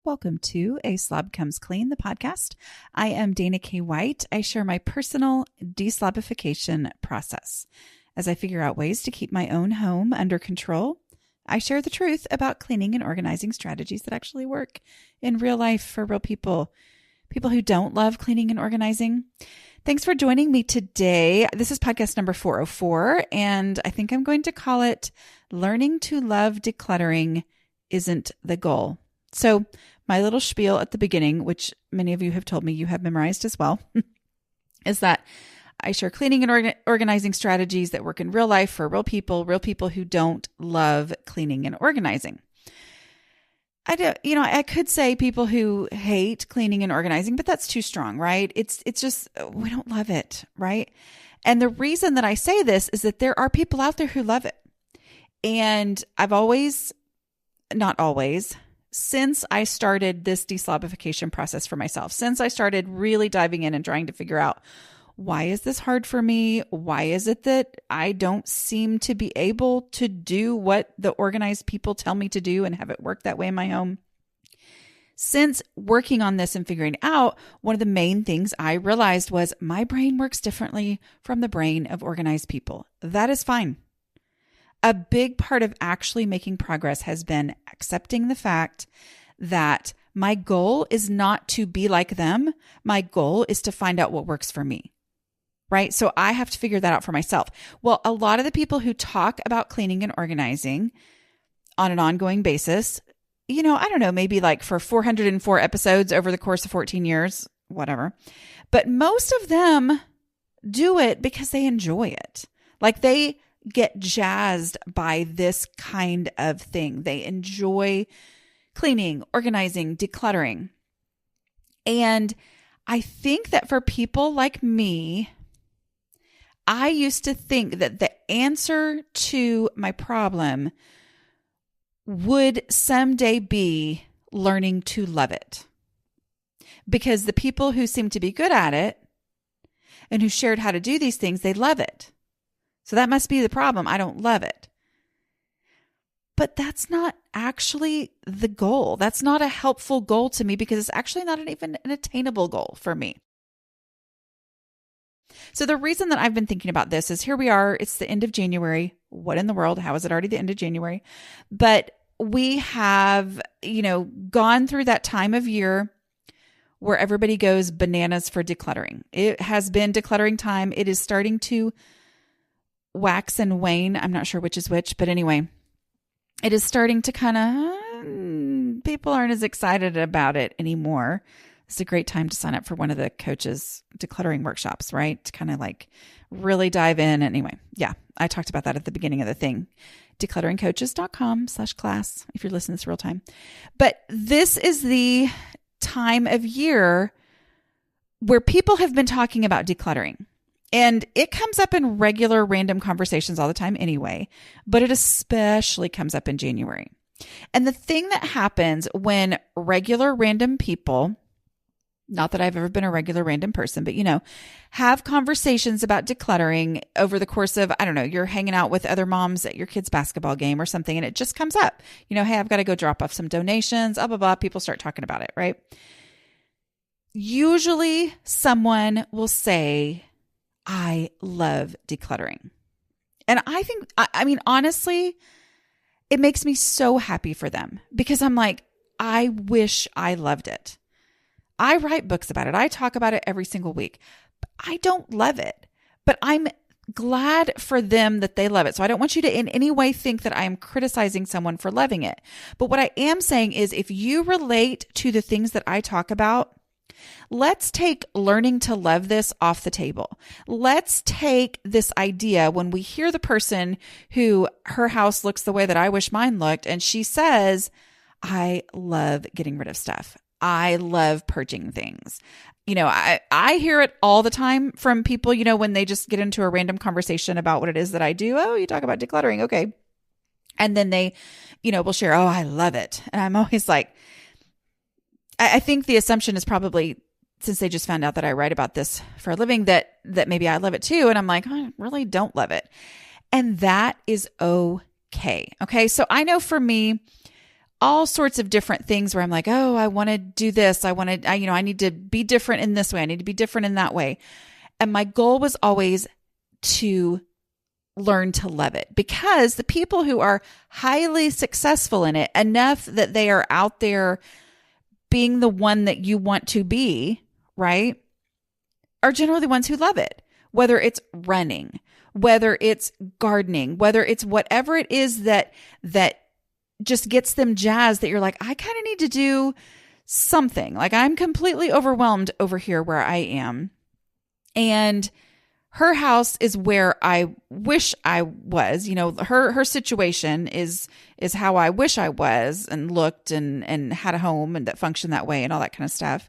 Welcome to A Slob Comes Clean, the podcast. I am Dana K. White. I share my personal deslobification process. As I figure out ways to keep my own home under control, I share the truth about cleaning and organizing strategies that actually work in real life for real people, people who don't love cleaning and organizing. Thanks for joining me today. This is podcast number 404, and I think I'm going to call it Learning to Love Decluttering Isn't the Goal. So my little spiel at the beginning, which many of you have told me you have memorized as well, is that I share cleaning and organizing strategies that work in real life for real people who don't love cleaning and organizing. I could say people who hate cleaning and organizing, but that's too strong, right? It's just, we don't love it, right? And the reason that I say this is that there are people out there who love it. And since I started this deslobification process for myself, since I started really diving in and trying to figure out, why is this hard for me? Why is it that I don't seem to be able to do what the organized people tell me to do and have it work that way in my home? Since working on this and figuring out, one of the main things I realized was my brain works differently from the brain of organized people. That is fine. A big part of actually making progress has been accepting the fact that my goal is not to be like them. My goal is to find out what works for me, right? So I have to figure that out for myself. Well, a lot of the people who talk about cleaning and organizing on an ongoing basis, I don't know, maybe like for 404 episodes over the course of 14 years, whatever. But most of them do it because they enjoy it. Like they get jazzed by this kind of thing. They enjoy cleaning, organizing, decluttering. And I think that for people like me, I used to think that the answer to my problem would someday be learning to love it. Because the people who seem to be good at it and who shared how to do these things, they love it. So that must be the problem. I don't love it. But that's not actually the goal. That's not a helpful goal to me because it's actually not even an attainable goal for me. So the reason that I've been thinking about this is here we are. It's the end of January. What in the world? How is it already the end of January? But we have, gone through that time of year where everybody goes bananas for decluttering. It has been decluttering time. It is starting to wax and wane. I'm not sure which is which, but anyway, it is starting to people aren't as excited about it anymore. It's a great time to sign up for one of the coaches' decluttering workshops, right? To kind of like really dive in. Anyway, yeah, I talked about that at the beginning of the thing. declutteringcoaches.com/class if you're listening to this real time. But this is the time of year where people have been talking about decluttering. And it comes up in regular random conversations all the time anyway, but it especially comes up in January. And the thing that happens when regular random people, not that I've ever been a regular random person, but have conversations about decluttering over the course of, I don't know, you're hanging out with other moms at your kid's basketball game or something, and it just comes up, hey, I've got to go drop off some donations, blah, blah, blah. People start talking about it, right? Usually someone will say, I love decluttering. And I think, honestly, it makes me so happy for them because I'm like, I wish I loved it. I write books about it. I talk about it every single week. But I don't love it, but I'm glad for them that they love it. So I don't want you to in any way think that I am criticizing someone for loving it. But what I am saying is if you relate to the things that I talk about, let's take learning to love this off the table. Let's take this idea when we hear the person who her house looks the way that I wish mine looked, and she says, I love getting rid of stuff. I love purging things. I hear it all the time from people, when they just get into a random conversation about what it is that I do. Oh, you talk about decluttering. Okay. And then they, will share, oh, I love it. And I'm always like, I think the assumption is probably, since they just found out that I write about this for a living, that maybe I love it too. And I'm like, I really don't love it. And that is okay. Okay. So I know for me, all sorts of different things where I'm like, oh, I want to do this. I need to be different in this way. I need to be different in that way. And my goal was always to learn to love it, because the people who are highly successful in it, enough that they are out there being the one that you want to be, right, are generally the ones who love it, whether it's running, whether it's gardening, whether it's whatever it is that just gets them jazzed, that you're like, I kind of need to do something. Like, I'm completely overwhelmed over here where I am. And her house is where I wish I was. Her situation is how I wish I was and looked and had a home and that functioned that way and all that kind of stuff.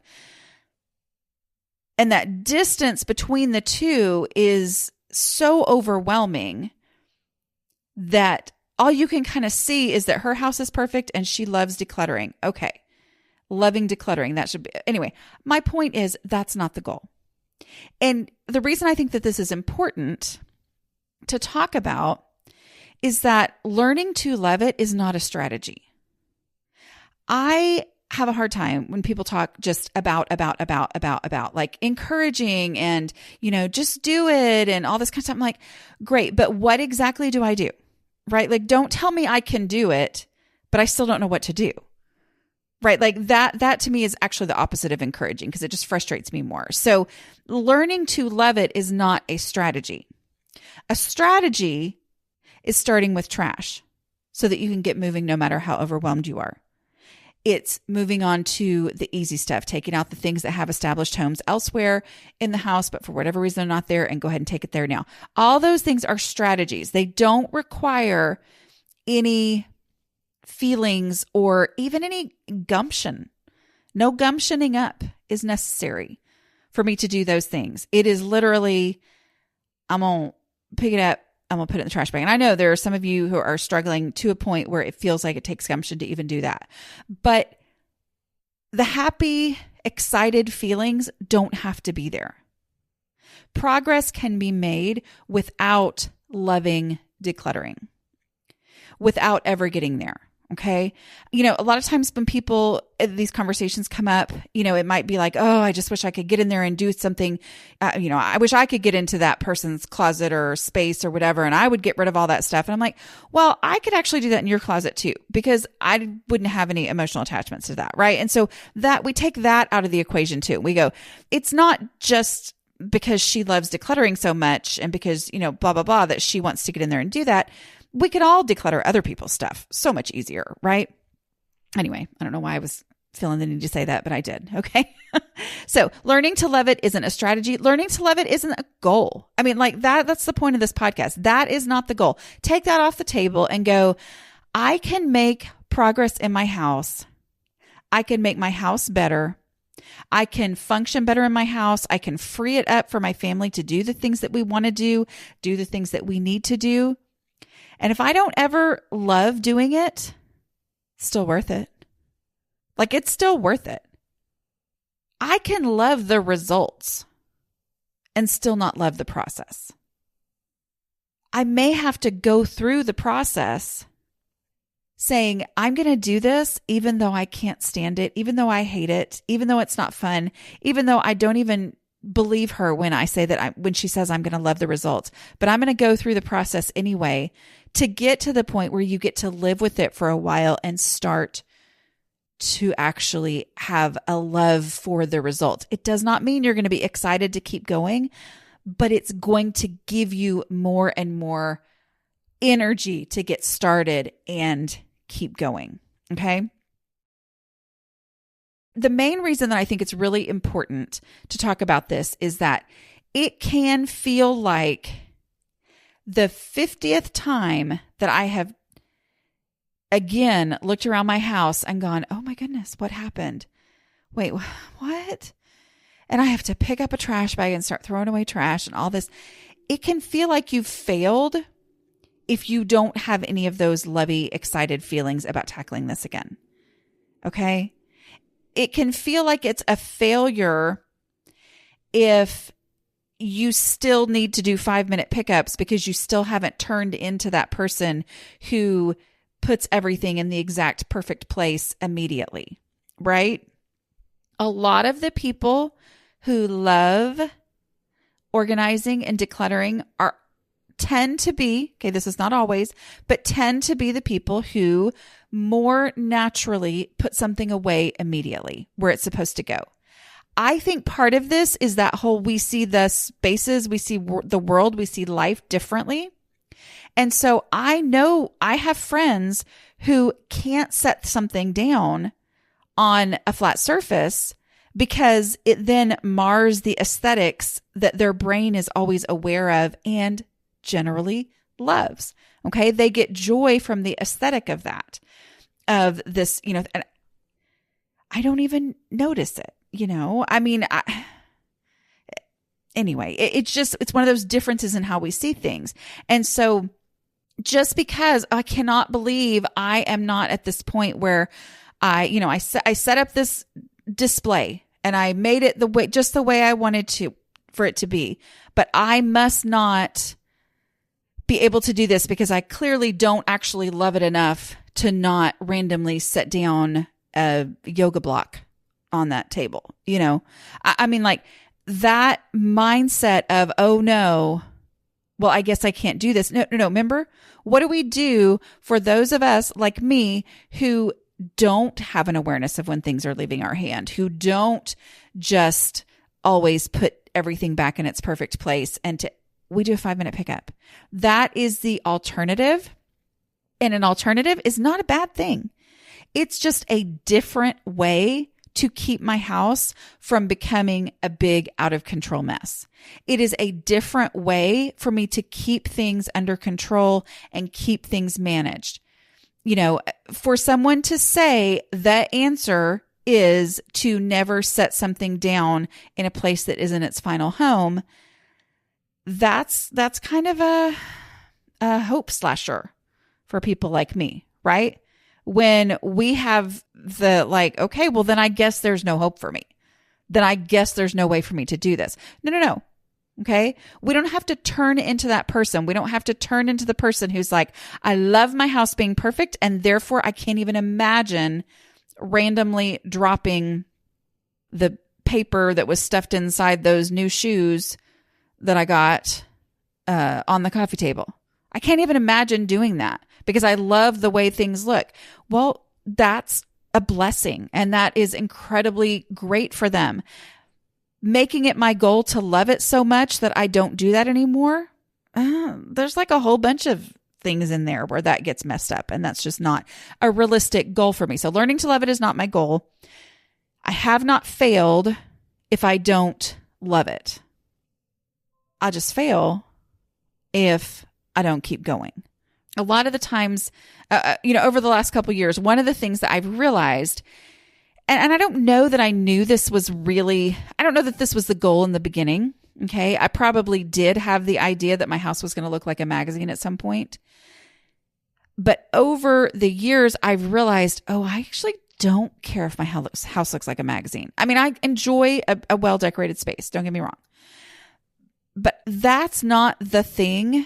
And that distance between the two is so overwhelming that all you can kind of see is that her house is perfect and she loves decluttering. Okay. Loving decluttering. That should be. Anyway, my point is that's not the goal. And the reason I think that this is important to talk about is that learning to love it is not a strategy. I have a hard time when people talk just about, like encouraging and, just do it and all this kind of stuff. I'm like, great, but what exactly do I do? Right? Like, don't tell me I can do it, but I still don't know what to do. Right? Like that to me is actually the opposite of encouraging, because it just frustrates me more. So learning to love it is not a strategy. A strategy is starting with trash so that you can get moving no matter how overwhelmed you are. It's moving on to the easy stuff, taking out the things that have established homes elsewhere in the house, but for whatever reason they're not there, and go ahead and take it there now. All those things are strategies. They don't require any feelings or even any gumption. No gumptioning up is necessary for me to do those things. It is literally, I'm going to pick it up, I'm going to put it in the trash bag. And I know there are some of you who are struggling to a point where it feels like it takes gumption to even do that. But the happy, excited feelings don't have to be there. Progress can be made without loving decluttering, without ever getting there. Okay. A lot of times when these conversations come up, it might be like, oh, I just wish I could get in there and do something. I wish I could get into that person's closet or space or whatever, and I would get rid of all that stuff. And I'm like, well, I could actually do that in your closet too, because I wouldn't have any emotional attachments to that. Right. And so that we take that out of the equation too. We go, it's not just because she loves decluttering so much and because, blah, blah, blah, that she wants to get in there and do that. We could all declutter other people's stuff so much easier, right? Anyway, I don't know why I was feeling the need to say that, but I did. Okay. So learning to love it isn't a strategy. Learning to love it isn't a goal. I mean, like that's the point of this podcast. That is not the goal. Take that off the table and go, I can make progress in my house. I can make my house better. I can function better in my house. I can free it up for my family to do the things that we want to do the things that we need to do. And if I don't ever love doing it, it's still worth it. Like, it's still worth it. I can love the results and still not love the process. I may have to go through the process saying, I'm going to do this even though I can't stand it, even though I hate it, even though it's not fun, even though I don't even believe her when I say that when she says I'm going to love the results, but I'm going to go through the process anyway to get to the point where you get to live with it for a while and start to actually have a love for the results. It does not mean you're going to be excited to keep going, but it's going to give you more and more energy to get started and keep going. Okay. The main reason that I think it's really important to talk about this is that it can feel like the 50th time that I have again looked around my house and gone, oh my goodness, what happened? Wait, what? And I have to pick up a trash bag and start throwing away trash and all this. It can feel like you've failed if you don't have any of those lovey, excited feelings about tackling this again. Okay? It can feel like it's a failure if you still need to do 5-minute pickups because you still haven't turned into that person who puts everything in the exact perfect place immediately, right? A lot of the people who love organizing and decluttering tend to be, okay, this is not always, but tend to be the people who more naturally put something away immediately where it's supposed to go. I think part of this is that whole, we see the spaces, we see the world, we see life differently. And so I know I have friends who can't set something down on a flat surface because it then mars the aesthetics that their brain is always aware of and generally loves. Okay. They get joy from the aesthetic of that, of this, and I don't even notice it, I mean, anyway, it's one of those differences in how we see things. And so just because I cannot believe I am not at this point where I set up this display and I made it just the way I wanted for it to be, but I must not be able to do this because I clearly don't actually love it enough to not randomly set down a yoga block on that table. I mean, like that mindset of, oh no, well, I guess I can't do this. No. Remember, what do we do for those of us like me who don't have an awareness of when things are leaving our hand, who don't just always put everything back in its perfect place, and we do a 5-minute pickup. That is the alternative. And an alternative is not a bad thing. It's just a different way to keep my house from becoming a big out of control mess. It is a different way for me to keep things under control and keep things managed. For someone to say the answer is to never set something down in a place that isn't its final home, that's kind of a hope slasher for people like me, right? When we have okay, well then I guess there's no hope for me. Then I guess there's no way for me to do this. No. Okay. We don't have to turn into that person. We don't have to turn into the person who's like, I love my house being perfect, and therefore I can't even imagine randomly dropping the paper that was stuffed inside those new shoes that I got on the coffee table. I can't even imagine doing that because I love the way things look. Well, that's a blessing, and that is incredibly great for them. Making it my goal to love it so much that I don't do that anymore, there's like a whole bunch of things in there where that gets messed up, and that's just not a realistic goal for me. So learning to love it is not my goal. I have not failed if I don't love it. I'll just fail if I don't keep going. A lot of the times, over the last couple of years, one of the things that I've realized, and I don't know that I knew this was I don't know that this was the goal in the beginning. Okay. I probably did have the idea that my house was going to look like a magazine at some point. But over the years, I've realized, I actually don't care if my house looks like a magazine. I mean, I enjoy a well-decorated space. Don't get me wrong. But that's not the thing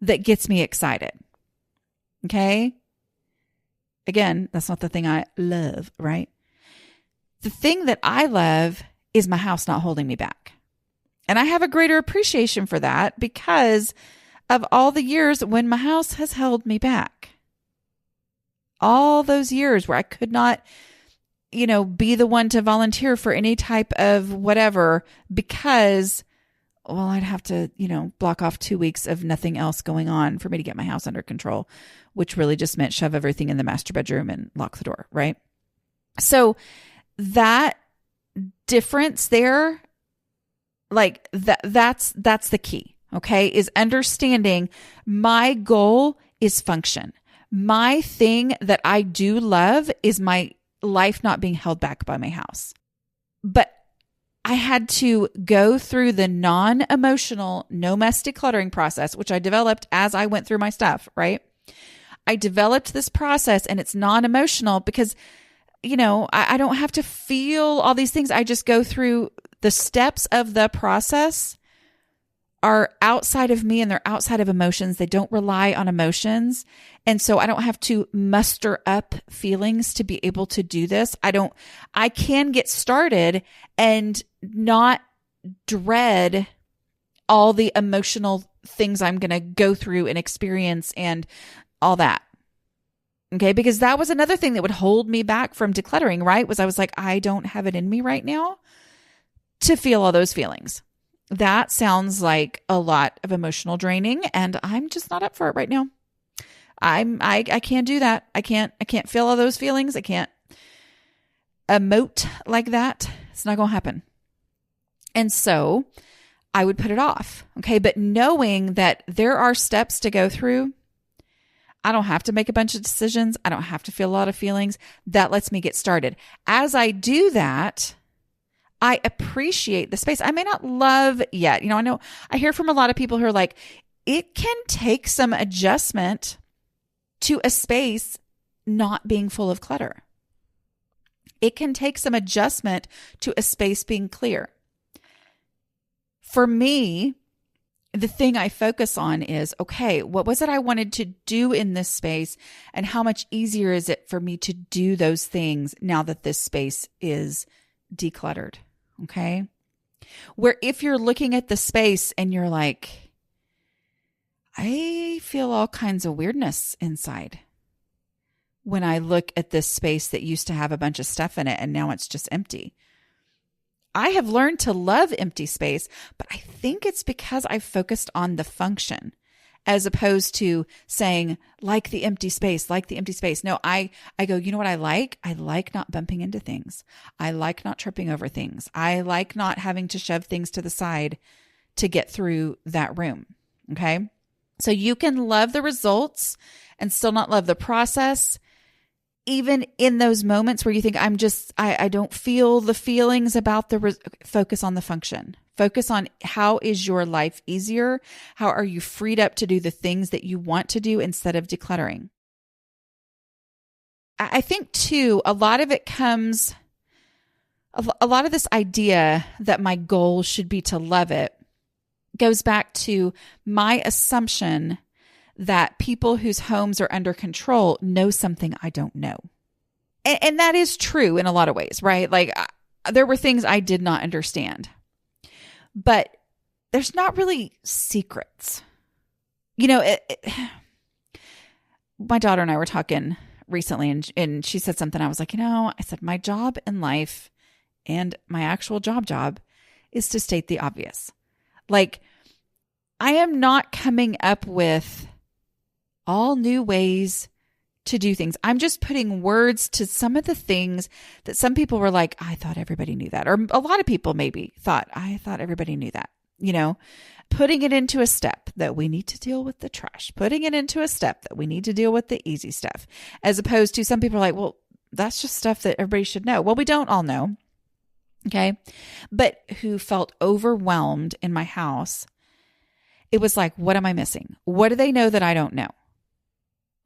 that gets me excited. Okay? Again, that's not the thing I love, right? The thing that I love is my house not holding me back. And I have a greater appreciation for that because of all the years when my house has held me back. All those years where I could not, be the one to volunteer for any type of whatever because, I'd have to, block off 2 weeks of nothing else going on for me to get my house under control, which really just meant shove everything in the master bedroom and lock the door, right? So that difference there, that's the key, okay, is understanding my goal is function. My thing that I do love is my life not being held back by my house. But I had to go through the non-emotional, no mess decluttering process, which I developed as I went through my stuff, right? I developed this process and it's non-emotional because, I don't have to feel all these things. I just go through the steps of the process are outside of me and they're outside of emotions. They don't rely on emotions. And so I don't have to muster up feelings to be able to do this. I can get started and not dread all the emotional things I'm going to go through and experience and all that. Okay. Because that was another thing that would hold me back from decluttering, right? Was I was like, I don't have it in me right now to feel all those feelings. That sounds like a lot of emotional draining, and I'm just not up for it right now. I can't do that. I can't feel all those feelings. I can't emote like that. It's not going to happen. And so I would put it off. Okay. But knowing that there are steps to go through, I don't have to make a bunch of decisions. I don't have to feel a lot of feelings. That lets me get started. As I do that, I appreciate the space. I may not love yet. I know I hear from a lot of people who are like, it can take some adjustment to a space not being full of clutter. It can take some adjustment to a space being clear. For me, the thing I focus on is, okay, what was it I wanted to do in this space? And how much easier is it for me to do those things now that this space is decluttered? Okay. Where if you're looking at the space and you're like, I feel all kinds of weirdness inside when I look at this space that used to have a bunch of stuff in it and now it's just empty. I have learned to love empty space, but I think it's because I've focused on the function as opposed to saying, like the empty space, like the empty space. No, I go, you know what I like? I like not bumping into things. I like not tripping over things. I like not having to shove things to the side to get through that room. Okay. So you can love the results and still not love the process. Even in those moments where you think I don't feel the feelings about focus on the function. Focus on how is your life easier? How are you freed up to do the things that you want to do instead of decluttering? I think too, a lot of this idea that my goal should be to love it goes back to my assumption that people whose homes are under control know something I don't know. And that is true in a lot of ways, right? Like there were things I did not understand. But there's not really secrets. My daughter and I were talking recently and she said something. I was like, I said, my job in life and my actual job is to state the obvious. Like, I am not coming up with all new ways to do things. I'm just putting words to some of the things that some people were like, I thought everybody knew that. Or a lot of people maybe thought everybody knew that, putting it into a step that we need to deal with the trash, putting it into a step that we need to deal with the easy stuff, as opposed to some people are like, well, that's just stuff that everybody should know. Well, we don't all know. Okay. But who felt overwhelmed in my house. It was like, what am I missing? What do they know that I don't know?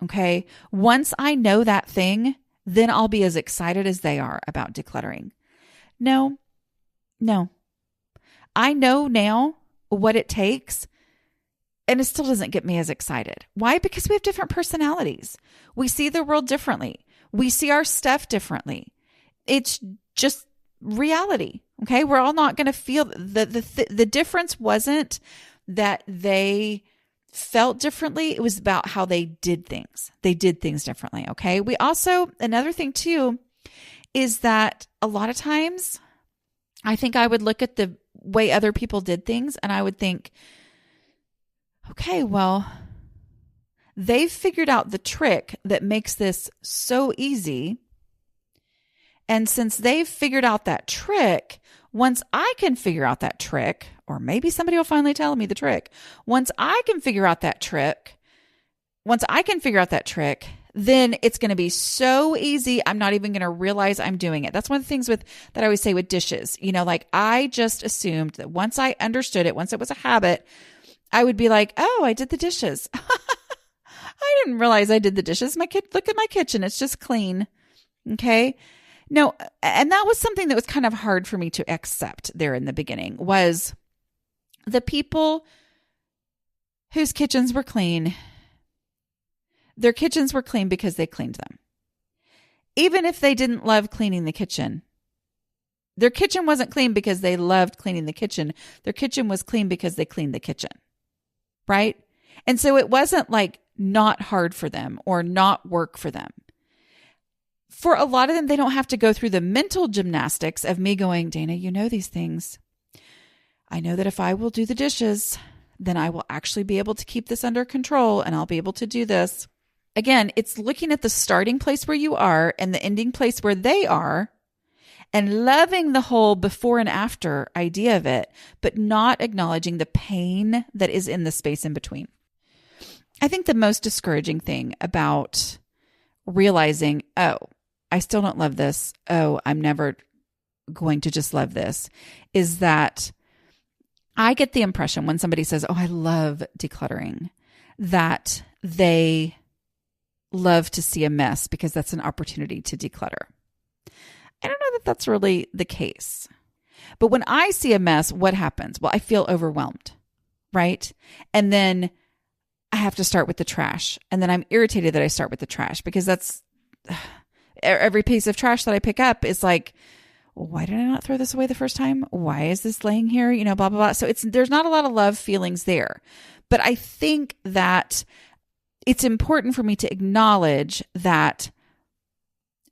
Okay. Once I know that thing, then I'll be as excited as they are about decluttering. No. I know now what it takes, and it still doesn't get me as excited. Why? Because we have different personalities. We see the world differently. We see our stuff differently. It's just reality. Okay. We're all not going to feel the difference wasn't that they felt differently. It was about how they did things. They did things differently. Okay. We also, another thing too, is that a lot of times I think I would look at the way other people did things and I would think, okay, well, they've figured out the trick that makes this so easy. And since they've figured out that trick, once I can figure out that trick, or maybe somebody will finally tell me the trick. Once I can figure out that trick, then it's going to be so easy. I'm not even going to realize I'm doing it. That's one of the things that I always say with dishes. Like I just assumed that once I understood it, once it was a habit, I would be like, oh, I did the dishes. I didn't realize I did the dishes. Look at my kitchen. It's just clean. Okay. No. And that was something that was kind of hard for me to accept there in the beginning was the people whose kitchens were clean, their kitchens were clean because they cleaned them. Even if they didn't love cleaning the kitchen, their kitchen wasn't clean because they loved cleaning the kitchen. Their kitchen was clean because they cleaned the kitchen, right? And so it wasn't like not hard for them or not work for them. For a lot of them, they don't have to go through the mental gymnastics of me going, Dana, you know these things. I know that if I will do the dishes, then I will actually be able to keep this under control and I'll be able to do this. Again, it's looking at the starting place where you are and the ending place where they are and loving the whole before and after idea of it, but not acknowledging the pain that is in the space in between. I think the most discouraging thing about realizing, oh, I still don't love this. Oh, I'm never going to just love this, is that I get the impression when somebody says, oh, I love decluttering, that they love to see a mess because that's an opportunity to declutter. I don't know that that's really the case. But when I see a mess, what happens? Well, I feel overwhelmed, right? And then I have to start with the trash. And then I'm irritated that I start with the trash because that's every piece of trash that I pick up is like, well, why did I not throw this away the first time? Why is this laying here? You know, blah, blah, blah. So there's not a lot of love feelings there. But I think that it's important for me to acknowledge that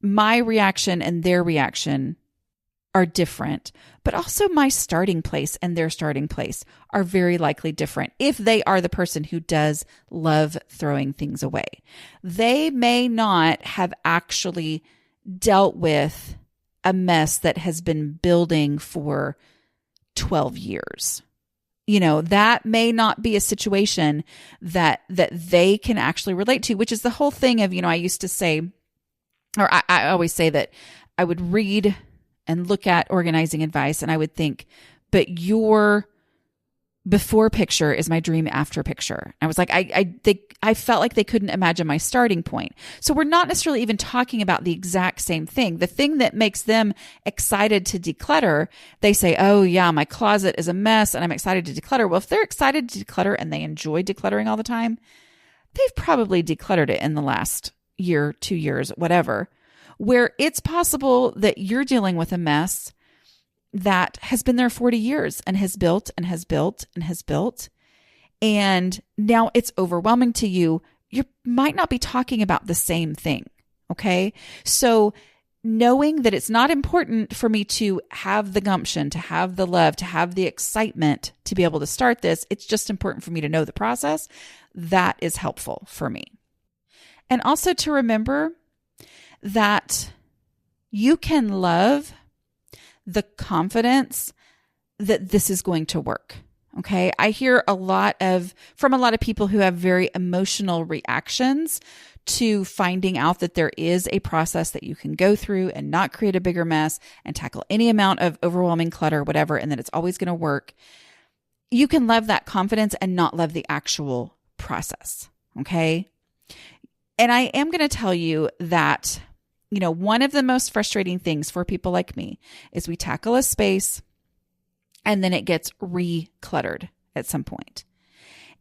my reaction and their reaction are different, but also my starting place and their starting place are very likely different if they are the person who does love throwing things away. They may not have actually dealt with a mess that has been building for 12 years. You know, that may not be a situation that they can actually relate to, which is the whole thing of, you know, I used to say, or I always say that I would read and look at organizing advice and I would think, but your before picture is my dream after picture. I was like, I felt like they couldn't imagine my starting point. So we're not necessarily even talking about the exact same thing. The thing that makes them excited to declutter, they say, oh yeah, my closet is a mess and I'm excited to declutter. Well, if they're excited to declutter and they enjoy decluttering all the time, they've probably decluttered it in the last year, 2 years, whatever, where it's possible that you're dealing with a mess that has been there 40 years and has built and has built and has built. And now it's overwhelming to you. You might not be talking about the same thing. Okay. So knowing that it's not important for me to have the gumption, to have the love, to have the excitement to be able to start this, it's just important for me to know the process. That is helpful for me. And also to remember that you can love the confidence that this is going to work. Okay. I hear from a lot of people who have very emotional reactions to finding out that there is a process that you can go through and not create a bigger mess and tackle any amount of overwhelming clutter, whatever, and that it's always going to work. You can love that confidence and not love the actual process. Okay. And I am going to tell you that, you know, one of the most frustrating things for people like me is we tackle a space and then it gets re-cluttered at some point.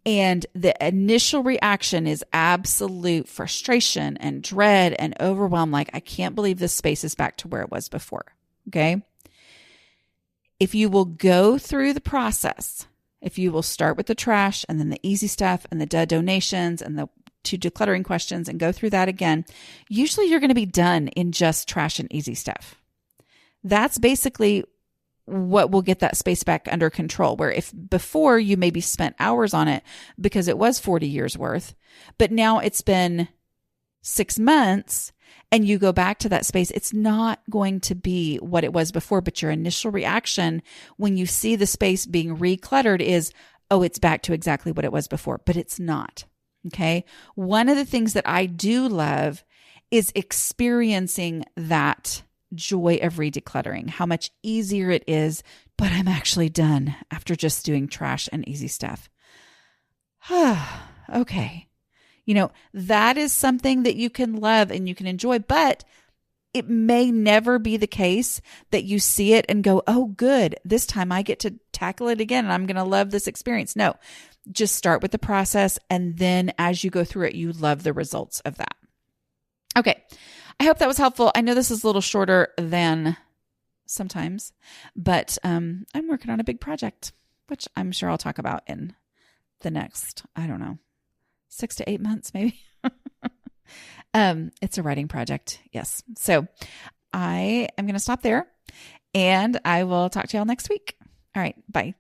And the initial reaction is absolute frustration and dread and overwhelm. Like, I can't believe this space is back to where it was before. Okay. If you will go through the process, if you will start with the trash and then the easy stuff and the donations and the 2 decluttering questions and go through that again, usually you're going to be done in just trash and easy stuff. That's basically what will get that space back under control, where if before you maybe spent hours on it because it was 40 years worth, but now it's been 6 months and you go back to that space, it's not going to be what it was before. But your initial reaction when you see the space being recluttered is, oh, it's back to exactly what it was before, but it's not. Okay. One of the things that I do love is experiencing that joy of re-decluttering, how much easier it is, but I'm actually done after just doing trash and easy stuff. Okay. You know, that is something that you can love and you can enjoy, but it may never be the case that you see it and go, oh, good, this time I get to tackle it again and I'm going to love this experience. No, just start with the process. And then as you go through it, you love the results of that. Okay. I hope that was helpful. I know this is a little shorter than sometimes, but I'm working on a big project, which I'm sure I'll talk about in the next, 6 to 8 months, maybe. It's a writing project. Yes. So I am going to stop there, and I will talk to y'all next week. All right. Bye.